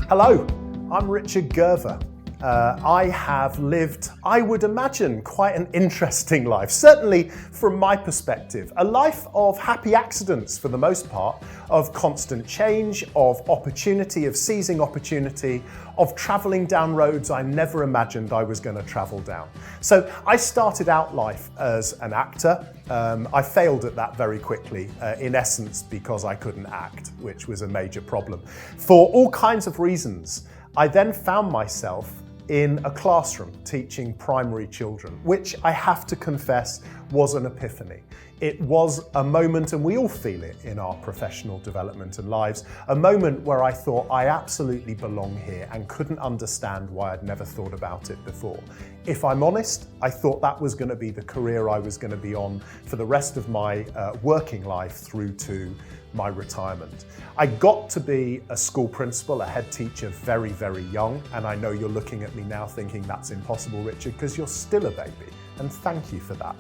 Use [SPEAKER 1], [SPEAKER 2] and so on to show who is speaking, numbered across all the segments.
[SPEAKER 1] Hello, I'm Richard Gerver. I have lived, I would imagine, quite an interesting life, certainly from my perspective. A life of happy accidents for the most part, of constant change, of opportunity, of seizing opportunity, of travelling down roads I never imagined I was going to travel down. So I started out life as an actor. I failed at that very quickly, in essence because I couldn't act, which was a major problem. For all kinds of reasons, I then found myself in a classroom teaching primary children, which I have to confess was an epiphany. It was a moment, and we all feel it in our professional development and lives, a moment where I thought I absolutely belong here and couldn't understand why I'd never thought about it before. If I'm honest, I thought that was going to be the career I was going to be on for the rest of my working life through to my retirement. I got to be a school principal, a head teacher very, very young, and I know you're looking at me now thinking that's impossible, Richard, because you're still a baby, and thank you for that.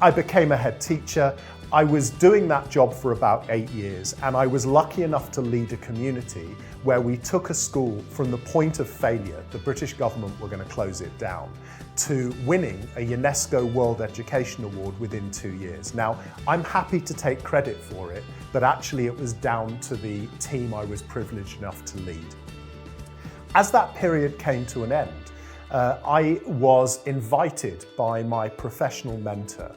[SPEAKER 1] I became a head teacher. I was doing that job for about 8 years, and I was lucky enough to lead a community where we took a school from the point of failure, the British government were going to close it down, to winning a UNESCO World Education Award within 2 years. Now, I'm happy to take credit for it, but actually it was down to the team I was privileged enough to lead. As that period came to an end, I was invited by my professional mentor,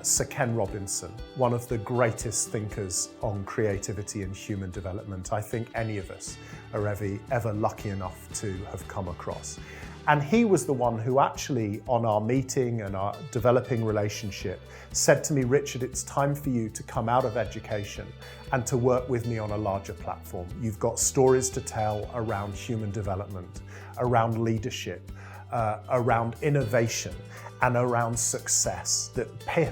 [SPEAKER 1] Sir Ken Robinson, one of the greatest thinkers on creativity and human development I think any of us are ever lucky enough to have come across. And he was the one who actually, on our meeting and our developing relationship, said to me, Richard, it's time for you to come out of education and to work with me on a larger platform. You've got stories to tell around human development, around leadership, around innovation, and around success that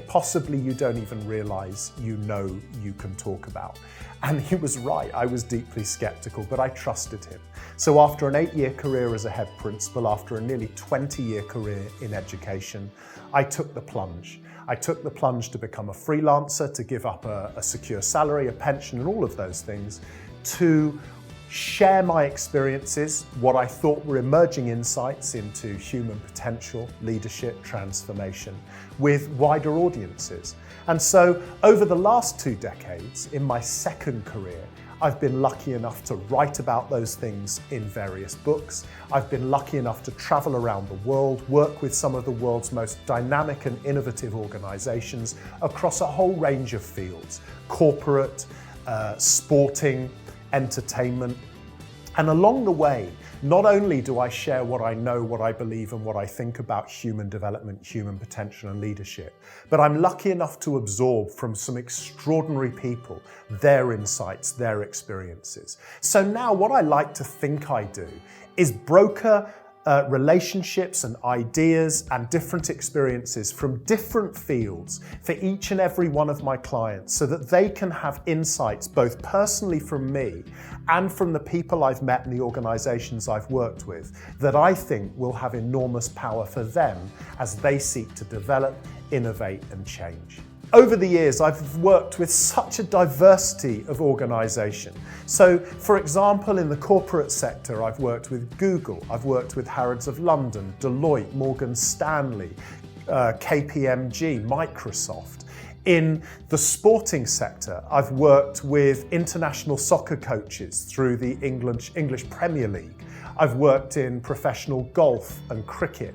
[SPEAKER 1] possibly you don't even realize you know you can talk about. And he was right, I was deeply skeptical, but I trusted him. So after an 8-year career as a head principal, after a nearly 20-year career in education, I took the plunge. I took the plunge to become a freelancer, to give up a secure salary, a pension, and all of those things, to share my experiences, what I thought were emerging insights into human potential, leadership, transformation, with wider audiences. And so over the last 2 decades, in my second career, I've been lucky enough to write about those things in various books. I've been lucky enough to travel around the world, work with some of the world's most dynamic and innovative organizations across a whole range of fields, corporate, sporting, entertainment. And along the way, not only do I share what I know, what I believe, and what I think about human development, human potential, and leadership, but I'm lucky enough to absorb from some extraordinary people their insights, their experiences. So now what I like to think I do is broker relationships and ideas and different experiences from different fields for each and every one of my clients so that they can have insights both personally from me and from the people I've met and the organizations I've worked with that I think will have enormous power for them as they seek to develop, innovate, and change. Over the years, I've worked with such a diversity of organisation. So, for example, in the corporate sector, I've worked with Google, I've worked with Harrods of London, Deloitte, Morgan Stanley, KPMG, Microsoft. In the sporting sector, I've worked with international soccer coaches through the English Premier League. I've worked in professional golf and cricket.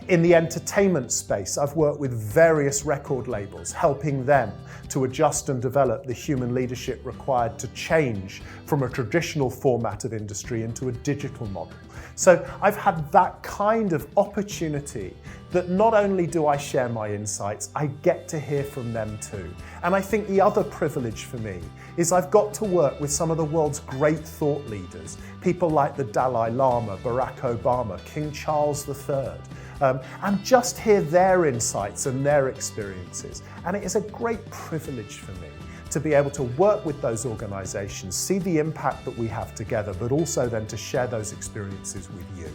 [SPEAKER 1] In the entertainment space, I've worked with various record labels, helping them to adjust and develop the human leadership required to change from a traditional format of industry into a digital model. So I've had that kind of opportunity that not only do I share my insights, I get to hear from them too. And I think the other privilege for me is I've got to work with some of the world's great thought leaders, people like the Dalai Lama, Barack Obama, King Charles III, and just hear their insights and their experiences. And it is a great privilege for me to be able to work with those organizations, see the impact that we have together, but also then to share those experiences with you.